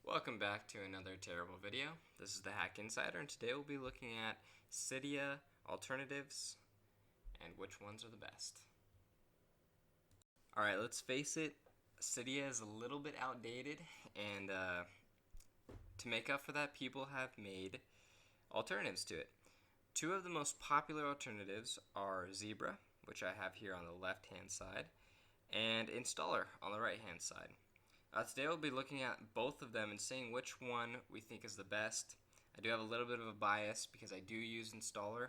Welcome back to another terrible video. This is the Hack Insider, and today we'll be looking at Cydia alternatives and which ones are the best. Alright, let's face it, Cydia is a little bit outdated, and to make up for that, people have made alternatives to it. Two of the most popular alternatives are Zebra, which I have here on the left-hand side, and Installer on the right-hand side. Today we'll be looking at both of them and seeing which one we think is the best. I do have a little bit of a bias because I do use Installer,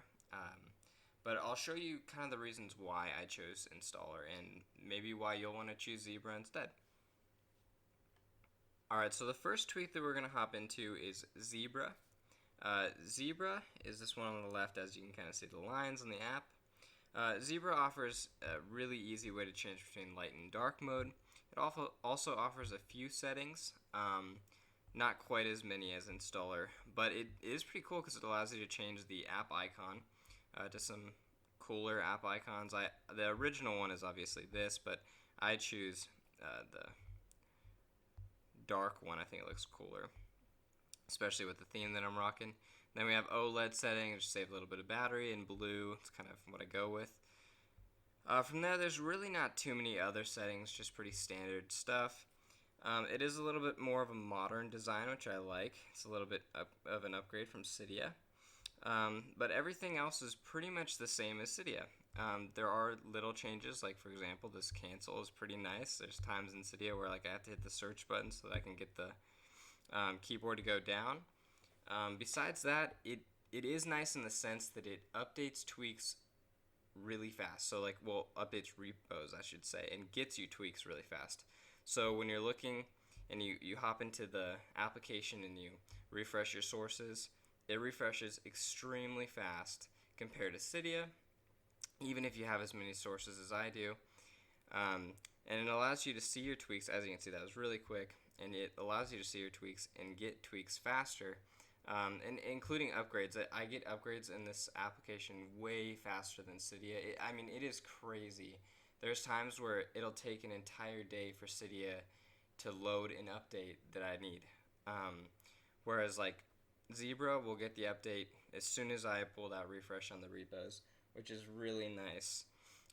but I'll show you kind of the reasons why I chose Installer and maybe why you'll want to choose Zebra instead. Alright, so the first tweak that we're going to hop into is Zebra. Zebra is this one on the left, as you can kind of see the lines on the app. Zebra offers a really easy way to change between light and dark mode. It also offers a few settings, not quite as many as Installer, but it is pretty cool because it allows you to change the app icon to some cooler app icons. The original one is obviously this, but I choose the dark one. I think it looks cooler, especially with the theme that I'm rocking. Then we have OLED settings, just save a little bit of battery, and blue, it's kind of what I go with. From there, there's really not too many other settings, just pretty standard stuff. It is a little bit more of a modern design, which I like. It's a little bit of an upgrade from Cydia. But everything else is pretty much the same as Cydia. There are little changes, like for example, this cancel is pretty nice. There's times in Cydia where I have to hit the search button so that I can get the keyboard to go down. Besides that, it is nice in the sense that it updates tweaks really fast. So updates repos, I should say, and gets you tweaks really fast. So when you're looking and you hop into the application and you refresh your sources, it refreshes extremely fast compared to Cydia, even if you have as many sources as I do. And it allows you to see your tweaks. As you can see, that was really quick, and it allows you to see your tweaks and get tweaks faster. And including upgrades. I get upgrades in this application way faster than Cydia. It is crazy. There's times where it'll take an entire day for Cydia to load an update that I need. Whereas like Zebra will get the update as soon as I pull that refresh on the repos, which is really nice.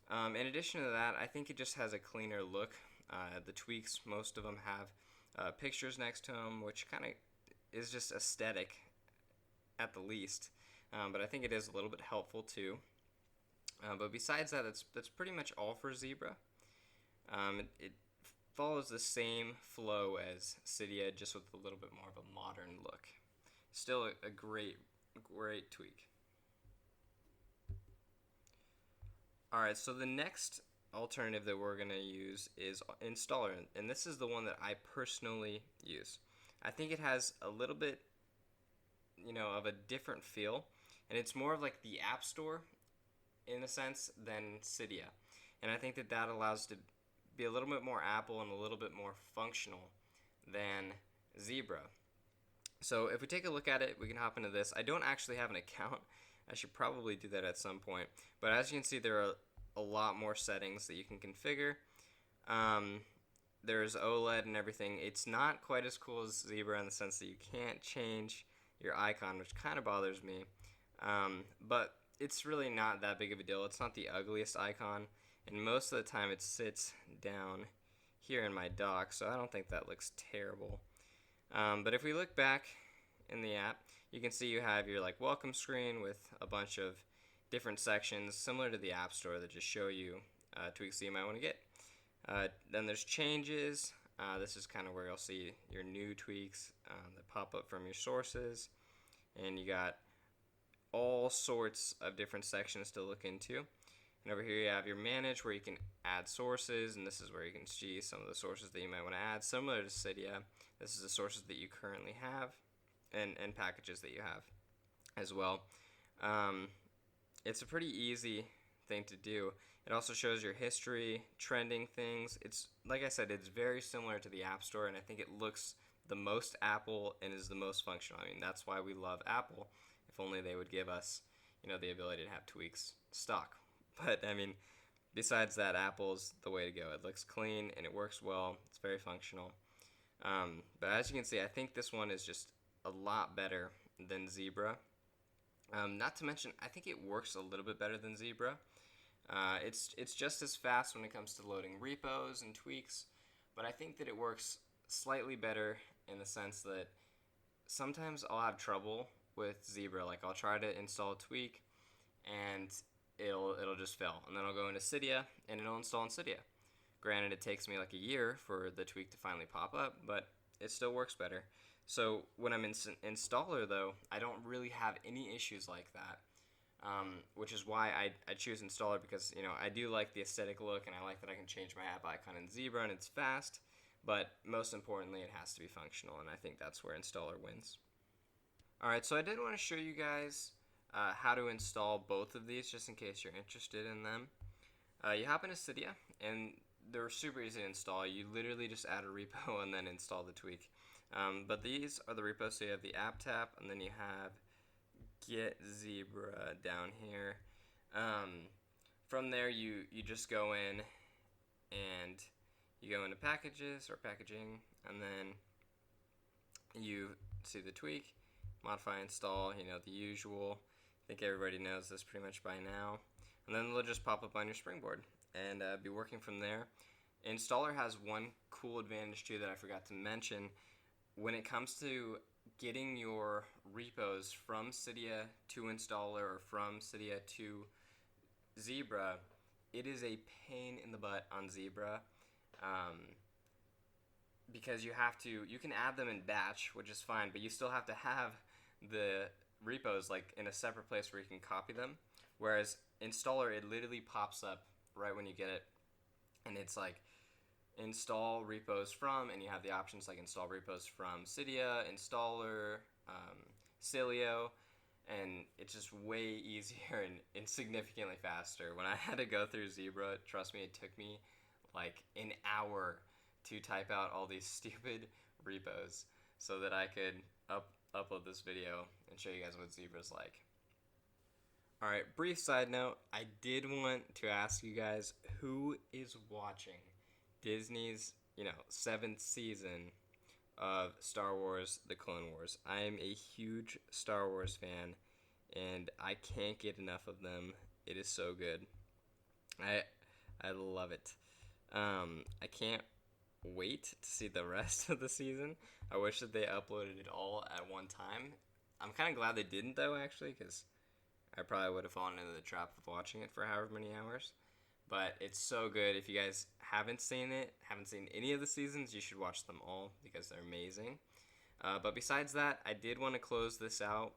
In addition to that, I think it just has a cleaner look. The tweaks, most of them have pictures next to them, which kind of is just aesthetic at the least, but I think it is a little bit helpful too. But besides that, that's pretty much all for Zebra. It follows the same flow as Cydia, just with a little bit more of a modern look. Still a great tweak. Alright, so the next alternative that we're going to use is Installer, and this is the one that I personally use. I think it has a little bit, of a different feel, and it's more of like the App Store in a sense than Cydia. And I think that allows to be a little bit more Apple and a little bit more functional than Zebra. So if we take a look at it, we can hop into this. I don't actually have an account. I should probably do that at some point. But as you can see, there are a lot more settings that you can configure. There's OLED and everything. It's not quite as cool as Zebra in the sense that you can't change your icon, which kind of bothers me. But it's really not that big of a deal. It's not the ugliest icon, and most of the time it sits down here in my dock, so I don't think that looks terrible. But if we look back in the app, you can see you have your welcome screen with a bunch of different sections similar to the App Store that just show you tweaks that you might want to get. Then there's changes. This is kind of where you'll see your new tweaks that pop up from your sources. And you got all sorts of different sections to look into. And over here you have your manage, where you can add sources, and this is where you can see some of the sources that you might want to add. Similar to Cydia, this is the sources that you currently have and packages that you have as well. It's a pretty easy thing to do. It also shows your history, trending things. It's, like I said, it's very similar to the App Store, and I think it looks the most Apple and is the most functional. That's why we love Apple. If only they would give us, the ability to have tweaks stock. But besides that, Apple's the way to go. It looks clean and it works well. It's very functional. But as you can see, I think this one is just a lot better than Zebra. Not to mention, I think it works a little bit better than Zebra. It's just as fast when it comes to loading repos and tweaks, but I think that it works slightly better in the sense that sometimes I'll have trouble with Zebra. Like I'll try to install a tweak and it'll just fail, and then I'll go into Cydia and it'll install in Cydia. Granted, it takes me like a year for the tweak to finally pop up, but it still works better. So when I'm in installer though, I don't really have any issues like that. Which is why I choose installer, because I do like the aesthetic look and I like that I can change my app icon in Zebra and it's fast, but most importantly it has to be functional, and I think that's where installer wins. Alright, so I did want to show you guys how to install both of these just in case you're interested in them. You hop into Cydia and they're super easy to install. You literally just add a repo and then install the tweak. But these are the repos, so you have the app tap and then you have Get Zebra down here. From there you just go in and you go into packages or packaging, and then you see the tweak, modify, install, the usual. I think everybody knows this pretty much by now. And then they'll just pop up on your springboard and be working from there. Installer has one cool advantage too that I forgot to mention. When it comes to getting your repos from Cydia to installer or from Cydia to Zebra, it is a pain in the butt on Zebra, because you can add them in batch, which is fine, but you still have to have the repos like in a separate place where you can copy them. Whereas installer, it literally pops up right when you get it, and it's like install repos from, and you have the options like install repos from Cydia, installer, Cilio, and it's just way easier and significantly faster. When I had to go through Zebra, trust me, it took me like an hour to type out all these stupid repos so that I could upload this video and show you guys what Zebra's like. Alright, brief side note, I did want to ask you guys, who is watching Disney's, 7th season of Star Wars: The Clone Wars? I am a huge Star Wars fan, and I can't get enough of them. It is so good. I love it. I can't wait to see the rest of the season. I wish that they uploaded it all at one time. I'm kind of glad they didn't, though, actually, because I probably would have fallen into the trap of watching it for however many hours. But it's so good. If you guys haven't seen it, haven't seen any of the seasons, you should watch them all because they're amazing. But besides that, I did want to close this out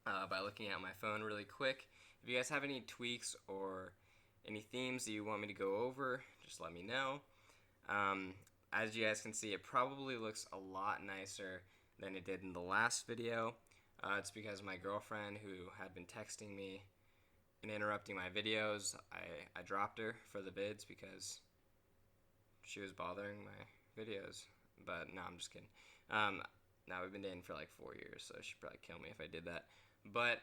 by looking at my phone really quick. If you guys have any tweaks or any themes that you want me to go over, just let me know. As you guys can see, it probably looks a lot nicer than it did in the last video. It's because my girlfriend, who had been texting me and interrupting my videos, I dropped her for the vids because she was bothering my videos. But no, I'm just kidding. Now we've been dating for like 4 years, so she'd probably kill me if I did that. But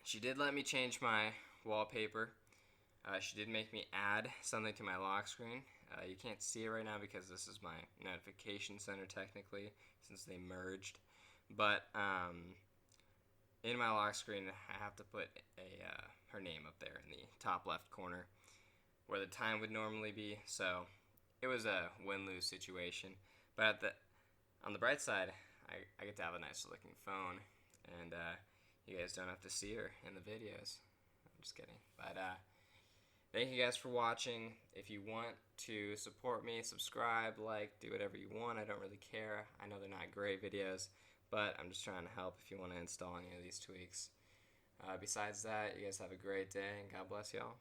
she did let me change my wallpaper. She did make me add something to my lock screen. You can't see it right now because this is my notification center technically, since they merged. But in my lock screen, I have to put her name up there in the top left corner where the time would normally be. So it was a win-lose situation. But on the bright side, I get to have a nice looking phone, and you guys don't have to see her in the videos. I'm just kidding. But thank you guys for watching. If you want to support me, subscribe, like, do whatever you want. I don't really care. I know they're not great videos, but I'm just trying to help if you want to install any of these tweaks. Besides that, you guys have a great day, and God bless y'all.